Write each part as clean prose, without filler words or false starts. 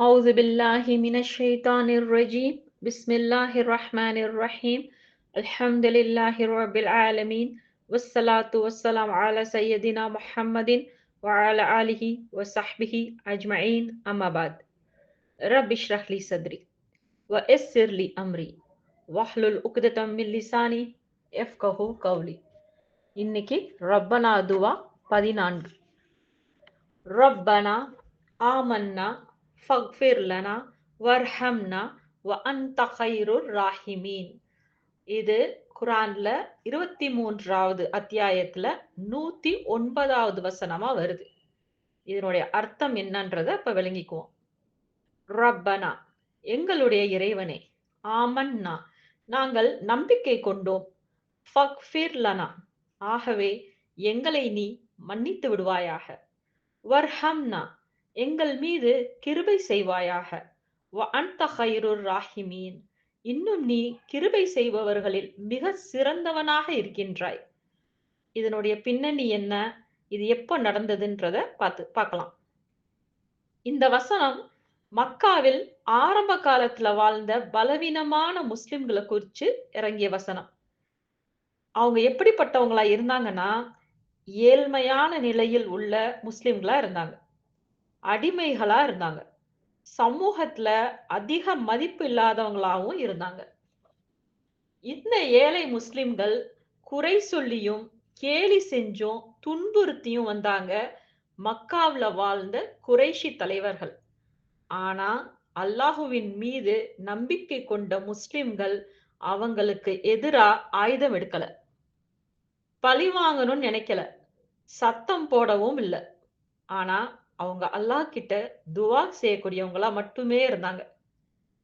أعوذ بالله من الشيطان الرجيم بسم الله الرحمن الرحيم الحمد لله رب العالمين والصلاة والسلام على سيدنا محمد وعلى آله وصحبه أجمعين أما بعد رب اشرح لي صدري ويسر لي أمري واحلل عقدة من لساني يفقهوا قولي இன்னைக்கு ரப்பனா துவா 14 ரப்பனா ஆமன்னா ஃபக்ஃபிர் லனா வர்ஹம்னா வ அன்த கைருர் ராஹிமீன். இது குரான்ல 23வது அத்தியாயத்துல 109வது வசனமா வருது. இதனுடைய அர்த்தம் என்னன்றத இப்ப விளங்கிக்குவோம். ரப்பனா எங்களுடைய இறைவனே, ஆமன்னா நாங்கள் நம்பிக்கை கொண்டோம், ஃபக்ஃபிர் லனா ஆகவே எங்களை நீ மன்னித்து விடுவாயாக, வர்ஹம்னா எங்கள் மீது கிருபை செய்வாயாக, வ அன்த கைருர் ராஹிமீன் இன்னும் நீ கிருபை செய்பவர்களில் மிக சிறந்தவனாக இருக்கின்றாய். இதனுடைய பின்னணி என்ன, இது எப்போ நடந்ததுன்றத பார்க்கலாம். இந்த வசனம் மக்காவில் ஆரம்ப காலத்துல வாழ்ந்த பலவீனமான முஸ்லிம்களை குறிச்சு இறங்கிய வசனம். அவங்க எப்படிப்பட்டவங்களா இருந்தாங்கன்னா, ஏழ்மையான நிலையில் உள்ள முஸ்லிம்களா இருந்தாங்க, அடிமைகளா இருந்தாங்க, சமூகத்துல அதிக மதிப்பு இல்லாதவங்களாகவும் இருந்தாங்க. இந்த ஏழை முஸ்லிம்கள் குறை சொல்லியும் கேலி செஞ்சும் துன்புறுத்தியும் வந்தாங்க மக்காவுல வாழ்ந்த குறைஷி தலைவர்கள். ஆனா அல்லாஹுவின் மீது நம்பிக்கை கொண்ட முஸ்லிம்கள் அவங்களுக்கு எதிரா ஆயுதம் எடுக்கல, பழி வாங்கணும்னு நினைக்கல, சத்தம் போடவும் இல்லை. ஆனா அவங்க அல்லாஹ் கிட்ட துவா செய்யக்கூடியவங்களா மட்டுமே இருந்தாங்க.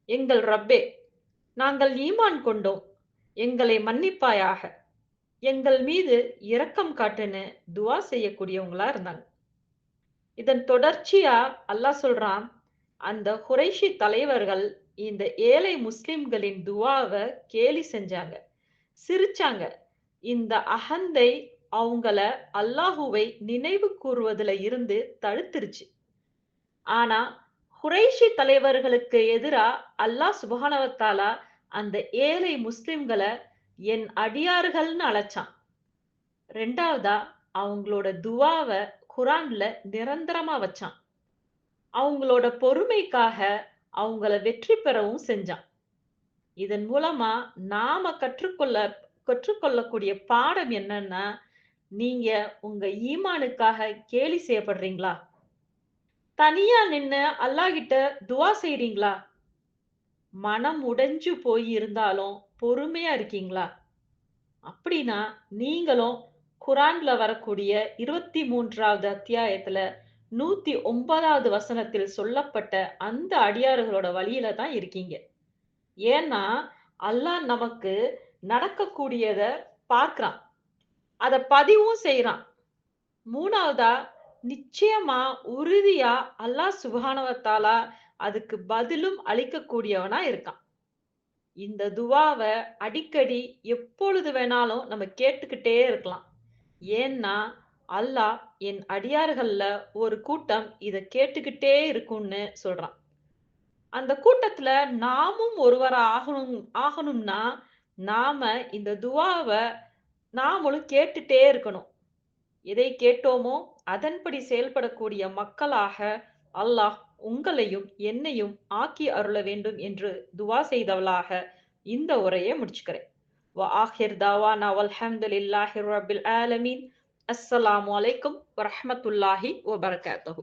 எங்கள் ரப்பே, நாங்கள் ஈமான் கொண்டோம், எங்களை மன்னிப்பாயாக, எங்கள் மீது இரக்கம் காட்டுன்னு துவா செய்யக்கூடியவங்களா இருந்தாங்க. இதன் தொடர்ச்சியா அல்லாஹ் சொல்றான், அந்த குறைஷி தலைவர்கள் இந்த ஏழை முஸ்லிம்களின் துவாவை கேலி செஞ்சாங்க, சிரிச்சாங்க. இந்த அகந்தை அவங்கள அல்லாஹுவை நினைவு கூறுவதில் இருந்து தடுத்துருச்சு. ஆனா குறைஷி தலைவர்களுக்கு எதிரா அல்லாஹ் சுப்ஹானஹு வ தஆலா அந்த ஏழை முஸ்லிம்களை என் அடியார்கள்னு அழைச்சான். ரெண்டாவதா அவங்களோட துவாவை குரான்ல நிரந்தரமா வச்சான். அவங்களோட பொறுமைக்காக அவங்கள வெற்றி பெறவும் செஞ்சான். இதன் மூலமா நாம கற்றுக்கொள்ளக்கூடிய பாடம் என்னன்னா, நீங்க உங்க ஈமானுக்காக கேலி செய்யப்படுறீங்களா? தனியா நின்னு அல்லாஹ் கிட்ட துவா செய்றீங்களா? மனம் உடைஞ்சு போய் இருந்தாலும் பொறுமையா இருக்கீங்களா? அப்படின்னா நீங்களும் குரான்ல வரக்கூடிய 23வது அத்தியாயத்துல 109வது வசனத்தில் சொல்லப்பட்ட அந்த அடியார்களோட வழியில தான் இருக்கீங்க. ஏன்னா அல்லாஹ் நமக்கு நடக்கக்கூடியத பார்க்கிறான், அத பதிவும் செய்றான். மூணாவதா நிச்சயமா உறுதியா அல்லாஹ் சுப்ஹானஹு வ தஆலா அதுக்கு பதிலும் அளிக்கக்கூடியவனா இருக்கான். இந்த துவாவ அடிக்கடி எப்பொழுது வேணாலும் நம்ம கேட்டுக்கிட்டே இருக்கலாம். ஏன்னா அல்லாஹ் என் அடியார்கள்ல ஒரு கூட்டம் இத கேட்டுக்கிட்டே இருக்கும்னு சொல்றான். அந்த கூட்டத்துல நாமும் ஒருவரா ஆகணும்னா நாம இந்த துவாவ நாமளும் கேட்டுட்டே இருக்கணும். எதை கேட்டோமோ அதன்படி செயல்படக்கூடிய மக்களாக அல்லாஹ் உங்களையும் என்னையும் ஆக்கி அருள வேண்டும் என்று துவா செய்தவளாக இந்த உரையை முடிச்சுக்கிறேன். வ ஆஹிர் தாவானா வல்ஹம்துலில்லாஹி ரப்பில் ஆலமீன். அஸ்ஸலாமு அலைக்கும் வரஹ்மத்துல்லாஹி வபரகாத்துஹு.